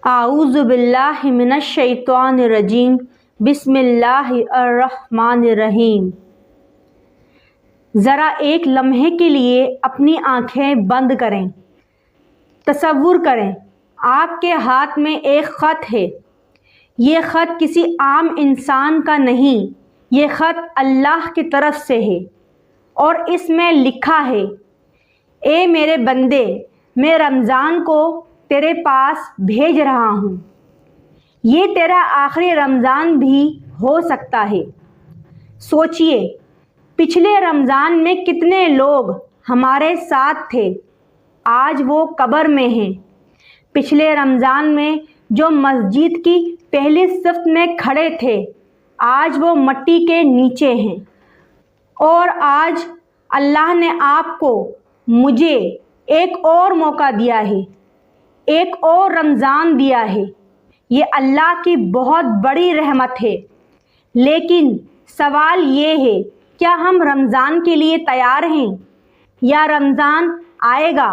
اعوذ باللہ من الشیطان الرجیم بسم اللہ الرحمن الرحیم۔ ذرا ایک لمحے کے لیے اپنی آنکھیں بند کریں۔ تصور کریں آپ کے ہاتھ میں ایک خط ہے۔ یہ خط کسی عام انسان کا نہیں، یہ خط اللہ کی طرف سے ہے اور اس میں لکھا ہے، اے میرے بندے، میں رمضان کو تیرے پاس بھیج رہا ہوں۔ یہ تیرا آخری رمضان بھی ہو سکتا ہے۔ سوچئے پچھلے رمضان میں کتنے لوگ ہمارے ساتھ تھے، آج وہ قبر میں ہیں۔ پچھلے رمضان میں جو مسجد کی پہلی صف میں کھڑے تھے، آج وہ مٹی کے نیچے ہیں۔ اور آج اللہ نے آپ کو، مجھے ایک اور موقع دیا ہے، ایک اور رمضان دیا ہے۔ یہ اللہ کی بہت بڑی رحمت ہے۔ لیکن سوال یہ ہے، کیا ہم رمضان کے لیے تیار ہیں، یا رمضان آئے گا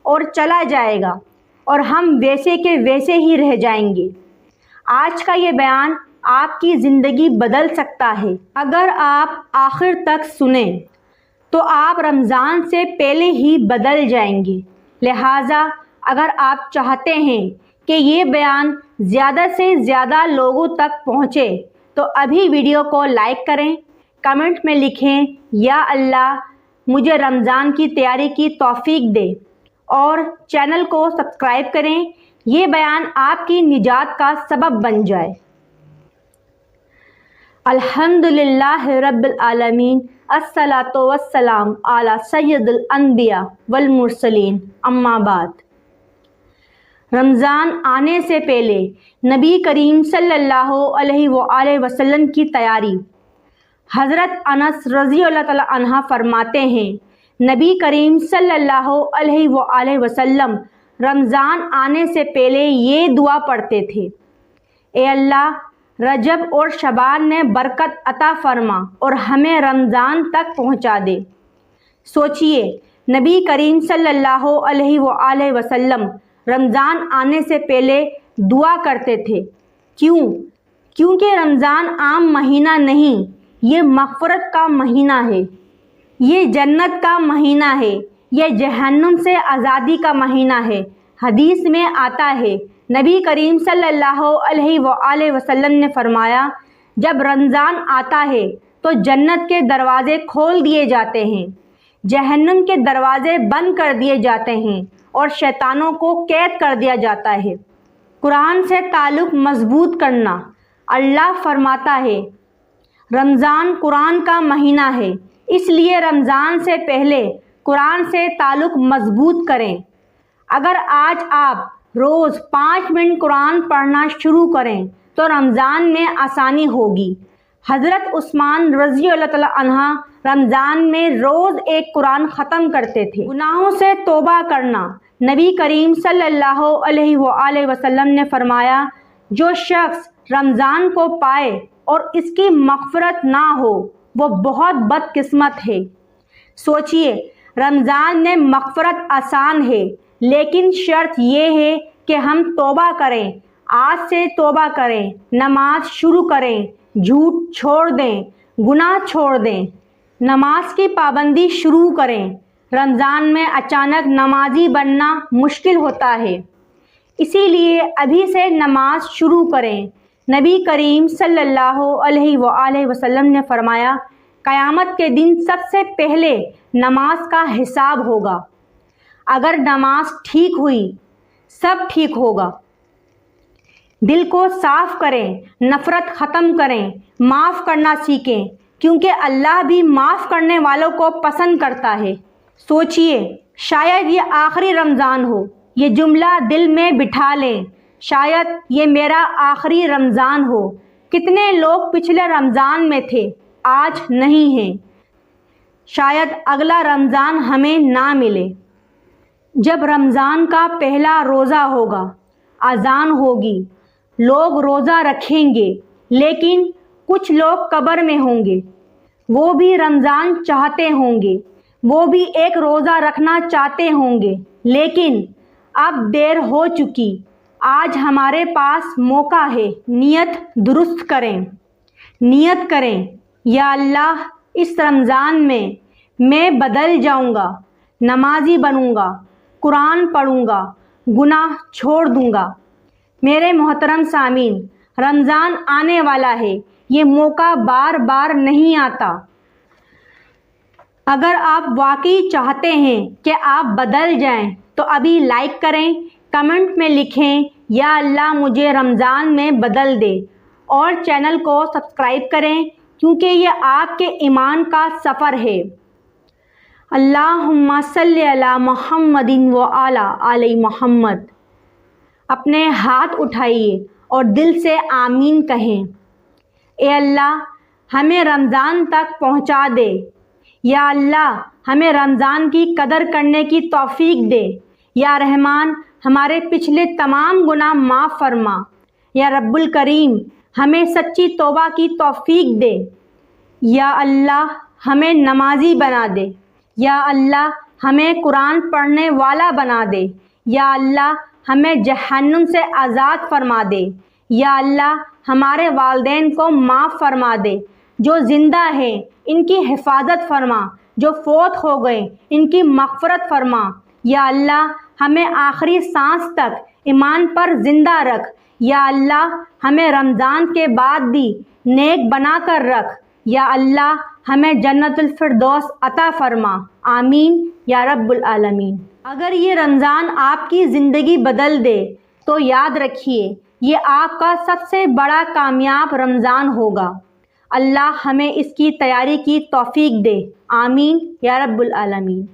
اور چلا جائے گا اور ہم ویسے کے ویسے ہی رہ جائیں گے؟ آج کا یہ بیان آپ کی زندگی بدل سکتا ہے۔ اگر آپ آخر تک سنیں تو آپ رمضان سے پہلے ہی بدل جائیں گے۔ لہٰذا اگر آپ چاہتے ہیں کہ یہ بیان زیادہ سے زیادہ لوگوں تک پہنچے تو ابھی ویڈیو کو لائک کریں، کمنٹ میں لکھیں، یا اللہ مجھے رمضان کی تیاری کی توفیق دے، اور چینل کو سبسکرائب کریں، یہ بیان آپ کی نجات کا سبب بن جائے۔ الحمدللہ رب العالمین، الصلاۃ والسلام علی سید الانبیاء والمرسلین، اما بعد۔ رمضان آنے سے پہلے نبی کریم صلی اللہ علیہ وآلہ وسلم کی تیاری۔ حضرت انس رضی اللہ تعالی عنہ فرماتے ہیں، نبی کریم صلی اللہ علیہ وآلہ وسلم رمضان آنے سے پہلے یہ دعا پڑھتے تھے، اے اللہ رجب اور شعبان میں برکت عطا فرما اور ہمیں رمضان تک پہنچا دے۔ سوچئے نبی کریم صلی اللہ علیہ وآلہ وسلم رمضان آنے سے پہلے دعا کرتے تھے۔ کیونکہ رمضان عام مہینہ نہیں، یہ مغفرت کا مہینہ ہے، یہ جنت کا مہینہ ہے، یہ جہنم سے آزادی کا مہینہ ہے۔ حدیث میں آتا ہے، نبی کریم صلی اللہ علیہ وآلہ وسلم نے فرمایا، جب رمضان آتا ہے تو جنت کے دروازے کھول دیے جاتے ہیں، جہنم کے دروازے بند کر دیے جاتے ہیں اور شیطانوں کو قید کر دیا جاتا ہے۔ قرآن سے تعلق مضبوط کرنا۔ اللہ فرماتا ہے، رمضان قرآن کا مہینہ ہے، اس لیے رمضان سے پہلے قرآن سے تعلق مضبوط کریں۔ اگر آج آپ روز 5 منٹ قرآن پڑھنا شروع کریں تو رمضان میں آسانی ہوگی۔ حضرت عثمان رضی اللہ تعالی عنہ رمضان میں روز ایک قرآن ختم کرتے تھے۔ گناہوں سے توبہ کرنا۔ نبی کریم صلی اللہ علیہ وآلہ وسلم نے فرمایا، جو شخص رمضان کو پائے اور اس کی مغفرت نہ ہو وہ بہت بد قسمت ہے۔ سوچئے رمضان میں مغفرت آسان ہے، لیکن شرط یہ ہے کہ ہم توبہ کریں، آج سے توبہ کریں، نماز شروع کریں، جھوٹ چھوڑ دیں، گناہ چھوڑ دیں، نماز کی پابندی شروع کریں۔ رمضان میں اچانک نمازی بننا مشکل ہوتا ہے، اسی لیے ابھی سے نماز شروع کریں۔ نبی کریم صلی اللہ علیہ وآلہ وسلم نے فرمایا، قیامت کے دن سب سے پہلے نماز کا حساب ہوگا۔ اگر نماز ٹھیک ہوئی، سب ٹھیک ہوگا۔ دل کو صاف کریں، نفرت ختم کریں، معاف کرنا سیکھیں، کیونکہ اللہ بھی معاف کرنے والوں کو پسند کرتا ہے۔ سوچئے شاید یہ آخری رمضان ہو، یہ جملہ دل میں بٹھا لیں، شاید یہ میرا آخری رمضان ہو۔ کتنے لوگ پچھلے رمضان میں تھے، آج نہیں ہیں، شاید اگلا رمضان ہمیں نہ ملے۔ جب رمضان کا پہلا روزہ ہوگا، اذان ہوگی، لوگ روزہ رکھیں گے، لیکن کچھ لوگ قبر میں ہوں گے، وہ بھی رمضان چاہتے ہوں گے، وہ بھی ایک روزہ رکھنا چاہتے ہوں گے، لیکن اب دیر ہو چکی، آج ہمارے پاس موقع ہے، نیت درست کریں، نیت کریں یا اللہ اس رمضان میں بدل جاؤں گا، نمازی بنوں گا، قرآن پڑھوں گا، گناہ چھوڑ دوں گا۔ میرے محترم سامعین، رمضان آنے والا ہے، یہ موقع بار بار نہیں آتا۔ اگر آپ واقعی چاہتے ہیں کہ آپ بدل جائیں تو ابھی لائک کریں، کمنٹ میں لکھیں یا اللہ مجھے رمضان میں بدل دے، اور چینل کو سبسکرائب کریں کیونکہ یہ آپ کے ایمان کا سفر ہے۔ اللہم صلی علی محمد و علی آل محمد۔ اپنے ہاتھ اٹھائیے اور دل سے آمین کہیں۔ اے اللہ ہمیں رمضان تک پہنچا دے، یا اللہ ہمیں رمضان کی قدر کرنے کی توفیق دے، یا رحمان ہمارے پچھلے تمام گناہ معاف فرما، یا رب الکریم ہمیں سچی توبہ کی توفیق دے، یا اللہ ہمیں نمازی بنا دے، یا اللہ ہمیں قرآن پڑھنے والا بنا دے، یا اللہ ہمیں جہنم سے آزاد فرما دے، یا اللہ ہمارے والدین کو معاف فرما دے، جو زندہ ہیں ان کی حفاظت فرما، جو فوت ہو گئے ان کی مغفرت فرما، یا اللہ ہمیں آخری سانس تک ایمان پر زندہ رکھ، یا اللہ ہمیں رمضان کے بعد بھی نیک بنا کر رکھ، یا اللہ ہمیں جنت الفردوس عطا فرما، آمین یا رب العالمین۔ اگر یہ رمضان آپ کی زندگی بدل دے تو یاد رکھیے یہ آپ کا سب سے بڑا کامیاب رمضان ہوگا۔ اللہ ہمیں اس کی تیاری کی توفیق دے، آمین یا رب العالمین۔